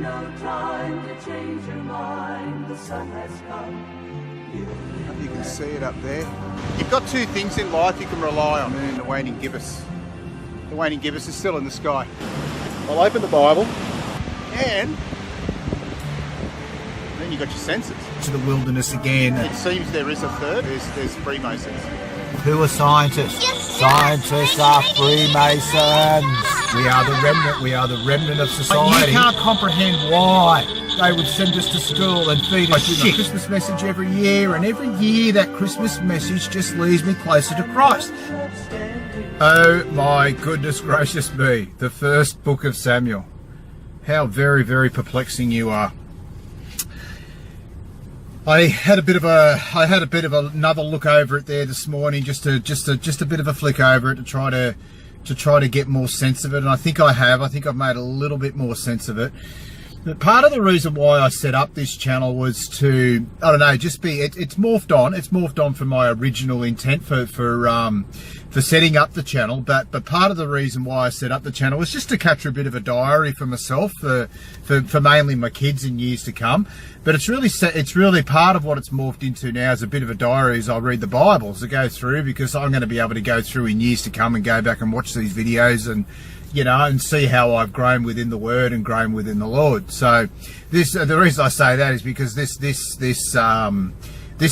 no time to change your mind. The sun has come. You can see it up there. You've got two things in life you can rely on, and the waning gibbous. The waning gibbous is still in the sky. I'll open the Bible, and then you've got your senses. To the wilderness again. It seems there is a third. There's Freemasons. Who are scientists? Scientists are Freemasons. We are the remnant. We are the remnant of society. But you can't comprehend why they would send us to school and feed us a Christmas message every year, and every year that Christmas message just leads me closer to Christ. Oh my goodness gracious me! The first book of Samuel. How very, very perplexing you are. I had a bit of another look over it there this morning, just a bit of a flick over it to try to get more sense of it, and I think I have. I think I've made a little bit more sense of it. But part of the reason why I set up this channel was to, I don't know, it's morphed on. It's morphed on from my original intent for setting up the channel. But part of the reason why I set up the channel was just to capture a bit of a diary for myself, for mainly my kids in years to come. But it's really part of what it's morphed into now is a bit of a diary as I read the Bible as I go through, because I'm going to be able to go through in years to come and go back and watch these videos and, you know, and see how I've grown within the Word and grown within the Lord. So the reason I say that is because this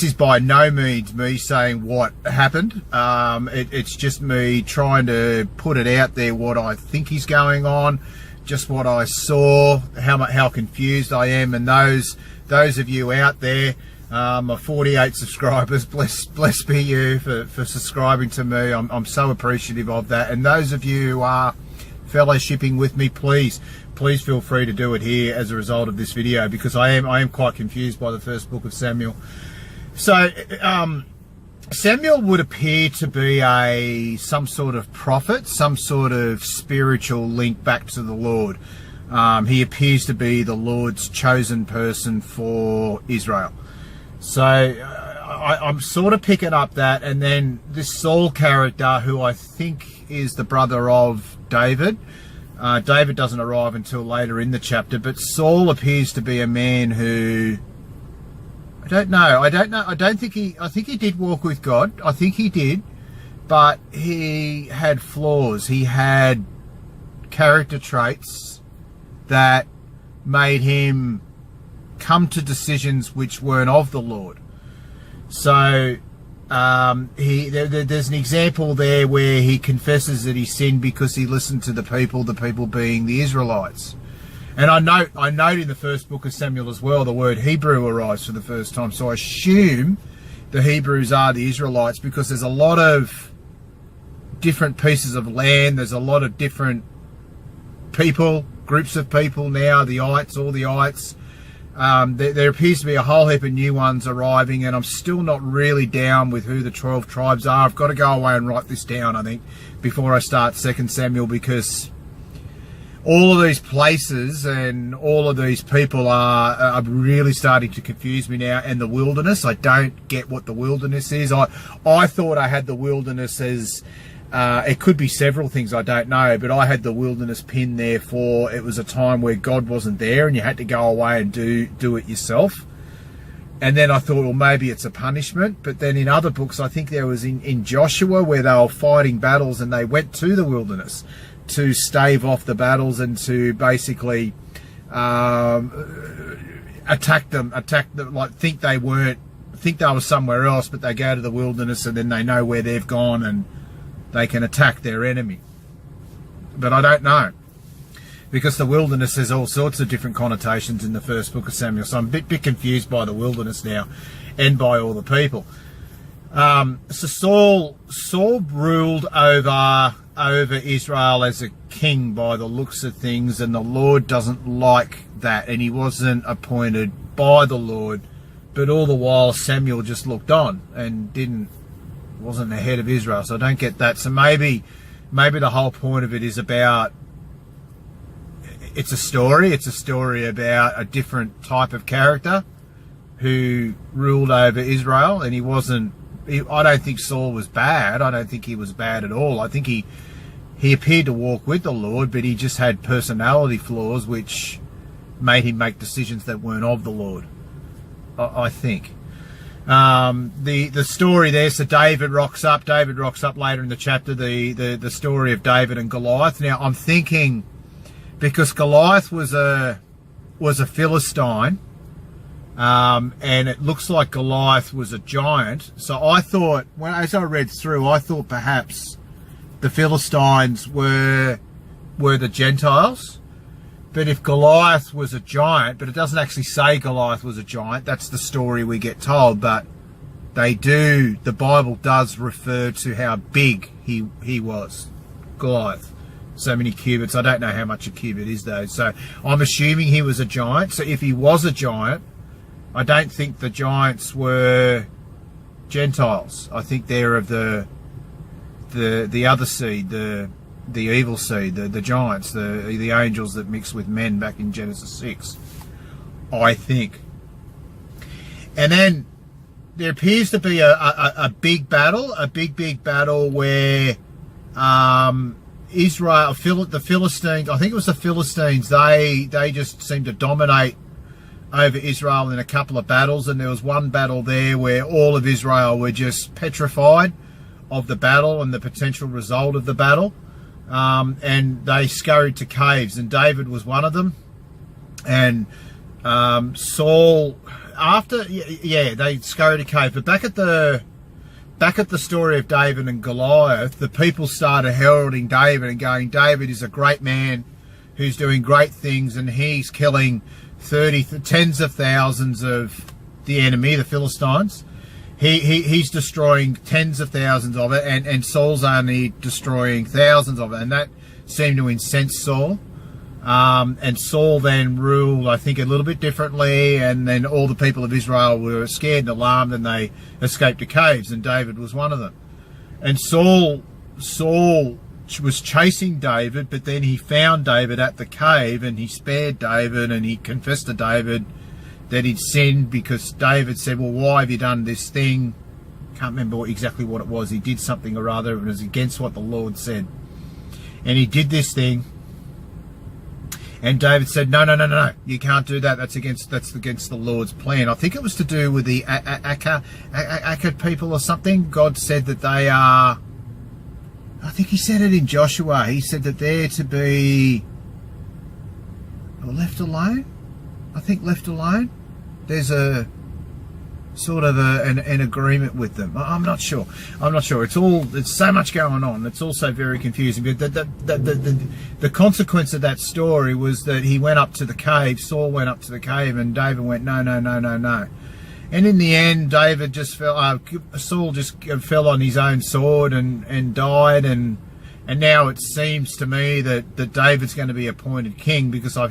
is by no means me saying what happened. It's just me trying to put it out there, what I think is going on, just what I saw, how confused I am, and those of you out there, my 48 subscribers, bless be you for subscribing to me. I'm so appreciative of that. And those of you who are fellowshipping with me, please feel free to do it here as a result of this video, because I am quite confused by the first book of Samuel. So Samuel would appear to be some sort of prophet, some sort of spiritual link back to the Lord. He appears to be the Lord's chosen person for Israel. So I'm sort of picking up that. And then this Saul character, who I think is the brother of David. David doesn't arrive until later in the chapter, but Saul appears to be a man who, I don't know. I think he did walk with God. I think he did, but he had flaws. He had character traits that made him come to decisions which weren't of the Lord. So there's an example there where he confesses that he sinned because he listened to the people being the Israelites. And I note in the first book of Samuel as well, the word Hebrew arrives for the first time. So I assume the Hebrews are the Israelites, because there's a lot of different pieces of land. There's a lot of different people, groups of people now, the ites, all the ites. There appears to be a whole heap of new ones arriving, and I'm still not really down with who the 12 tribes are. I've got to go away and write this down, I think, before I start 2 Samuel, because all of these places and all of these people are really starting to confuse me now. And the wilderness, I don't get what the wilderness is. I thought I had the wilderness as, it could be several things, I don't know, but I had the wilderness pin there for, it was a time where God wasn't there and you had to go away and do it yourself. And then I thought, well, maybe it's a punishment. But then in other books, I think there was in Joshua, where they were fighting battles and they went to the wilderness to stave off the battles and to basically attack them, like think they were somewhere else, but they go to the wilderness and then they know where they've gone and they can attack their enemy. But I don't know, because the wilderness has all sorts of different connotations in the first book of Samuel. So I'm a bit confused by the wilderness now and by all the people. So Saul ruled over Israel as a king by the looks of things, and the Lord doesn't like that, and he wasn't appointed by the Lord. But all the while Samuel just looked on and wasn't the head of Israel. So I don't get that. So maybe the whole point of it is about, it's a story about a different type of character who ruled over Israel, and I don't think Saul was bad. I don't think he was bad at all. I think he appeared to walk with the Lord, but he just had personality flaws which made him make decisions that weren't of the Lord, I think. The story there, so David rocks up later in the chapter, the story of David and Goliath. Now I'm thinking, because Goliath was a Philistine, and it looks like Goliath was a giant, so I thought, as I read through, I thought perhaps the Philistines were the Gentiles. But if Goliath was a giant, but it doesn't actually say Goliath was a giant, that's the story we get told, but the Bible does refer to how big he was, Goliath. So many cubits. I don't know how much a cubit is though, so I'm assuming he was a giant. So if he was a giant, I don't think the giants were Gentiles. I think they're of the other seed, the evil seed, the giants, the angels that mix with men back in Genesis 6, I think. And then there appears to be a big battle, big battle where Israel, the Philistines, I think it was the Philistines, they just seemed to dominate over Israel in a couple of battles, and there was one battle there where all of Israel were just petrified of the battle and the potential result of the battle. And they scurried to caves, and David was one of them. And Saul, they scurried to cave. But back at the story of David and Goliath, the people started heralding David and going, David is a great man who's doing great things, and he's killing tens of thousands of the enemy, the Philistines. He's destroying tens of thousands of it, and Saul's only destroying thousands of it, and that seemed to incense Saul. And Saul then ruled, I think, a little bit differently, and then all the people of Israel were scared and alarmed, and they escaped to caves, and David was one of them. And Saul was chasing David, but then he found David at the cave, and he spared David, and he confessed to David that he'd sinned, because David said, well, why have you done this thing? Can't remember exactly what it was. He did something or other. It was against what the Lord said. And he did this thing. And David said, no, you can't do that. That's against the Lord's plan. I think it was to do with the Akkad people or something. God said that they are, I think he said it in Joshua. He said that they're to be left alone. I think left alone. There's a sort of an agreement with them. I'm not sure. It's so much going on. It's also very confusing. But the consequence of that story was that he went up to the cave. Saul went up to the cave, and David went, no. And in the end, David just fell. Saul just fell on his own sword and died. And now it seems to me that David's going to be appointed king, because I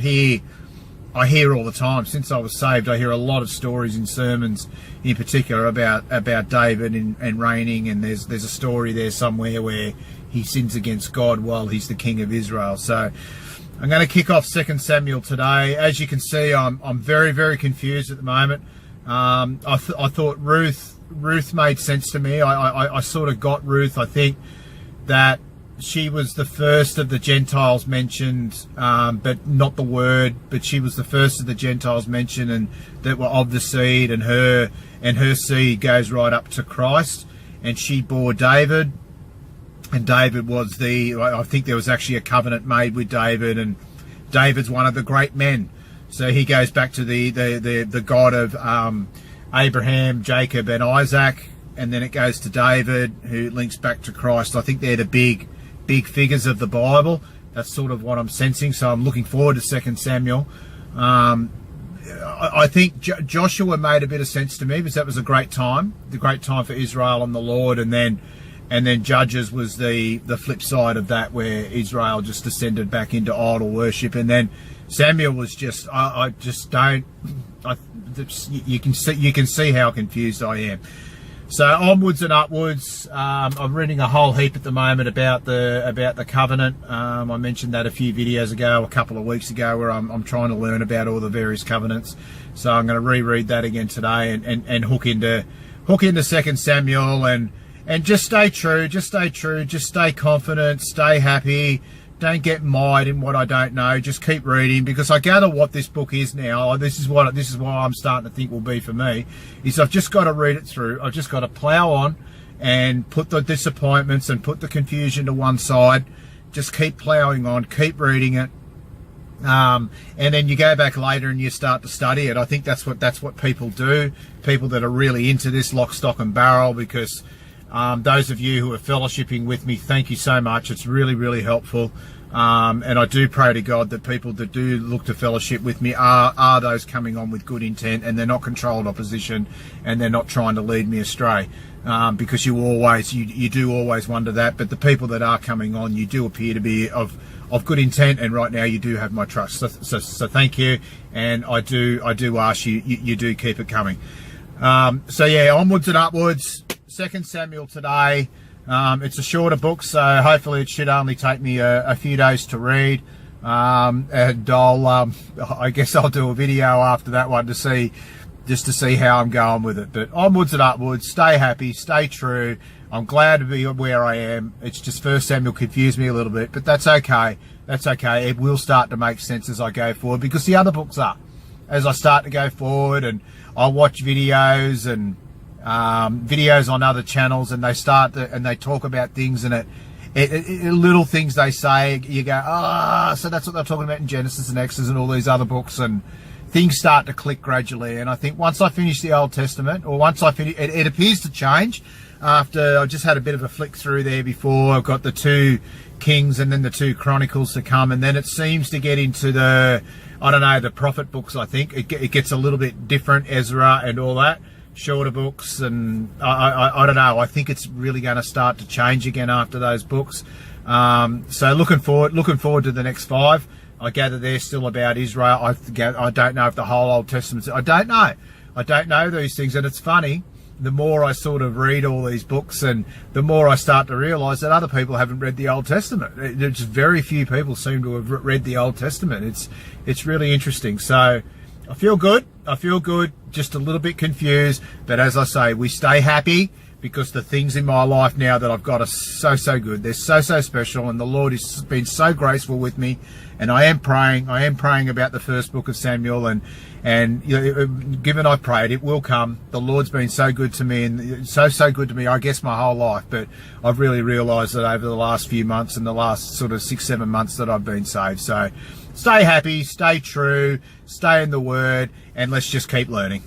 hear all the time, since I was saved, I hear a lot of stories in sermons in particular about David and reigning, and there's a story there somewhere where he sins against God while he's the king of Israel. So I'm going to kick off 2 Samuel today. As you can see, I'm very, very confused at the moment. I thought Ruth made sense to me. I sort of got Ruth. I think that she was the first of the Gentiles mentioned, but not the word, but she was the first of the Gentiles mentioned, and that were of the seed, and her seed goes right up to Christ, and she bore David, and David was I think there was actually a covenant made with David, and David's one of the great men. So he goes back to the God of Abraham, Jacob and Isaac, and then it goes to David, who links back to Christ. I think they're the big figures of the Bible. That's sort of what I'm sensing. So I'm looking forward to 2 Samuel. I think Joshua made a bit of sense to me, because that was a great time for Israel and the Lord. And then Judges was the flip side of that, where Israel just descended back into idol worship. And then Samuel was just, you can see how confused I am. So onwards and upwards. I'm reading a whole heap at the moment about the covenant. I mentioned that a few videos ago, a couple of weeks ago, where I'm trying to learn about all the various covenants. So I'm going to reread that again today and hook into 2 Samuel and just stay true, just stay confident, stay happy. Don't get mired in what I don't know. Just keep reading, because I gather what this book is now. This is why I'm starting to think will be for me. Is I've just got to read it through. I've just got to plough on and put the disappointments and put the confusion to one side. Just keep ploughing on, keep reading it. And then you go back later and you start to study it. I think that's what people do. People that are really into this lock, stock and barrel, because those of you who are fellowshipping with me, thank you so much. It's really, really helpful. And I do pray to God that people that do look to fellowship with me are those coming on with good intent, and they're not controlled opposition, and they're not trying to lead me astray. Because you do always wonder that. But the people that are coming on, you do appear to be of good intent, and right now you do have my trust. So thank you, and I do ask you do keep it coming. So yeah, onwards and upwards. 2 Samuel today. It's a shorter book, so hopefully it should only take me a few days to read. And I guess I'll do a video after that one to see how I'm going with it. But onwards and upwards. Stay happy, stay true. I'm glad to be where I am. It's just 1 Samuel confused me a little bit, but that's okay. That's okay. It will start to make sense as I go forward, because the other books are. As I start to go forward, and I watch videos and videos on other channels, and they talk about things, and little things they say, you go, so that's what they're talking about in Genesis and Exodus and all these other books, and things start to click gradually. And I think once I finish the Old Testament, or once I finish, it appears to change. After I just had a bit of a flick through there before, I've got the 2 Kings and then the 2 Chronicles to come, and then it seems to get into the prophet books. I think it gets a little bit different, Ezra and all that, shorter books, and I don't know. I think it's really going to start to change again after those books. So looking forward to the next 5. I gather they're still about Israel. I don't know if the whole Old Testament. I don't know these things, and it's funny. The more I sort of read all these books, and the more I start to realise that other people haven't read the Old Testament. There's very few people seem to have read the Old Testament. It's really interesting. So I feel good. Just a little bit confused, but as I say, we stay happy, because the things in my life now that I've got are so good. They're so special, and the Lord has been so graceful with me. And I am praying about the first book of Samuel, and given I prayed, it will come. The Lord's been so good to me, and so good to me, I guess, my whole life. But I've really realised that over the last few months, and the last sort of 6-7 months, that I've been saved. So stay happy, stay true, stay in the Word, and let's just keep learning.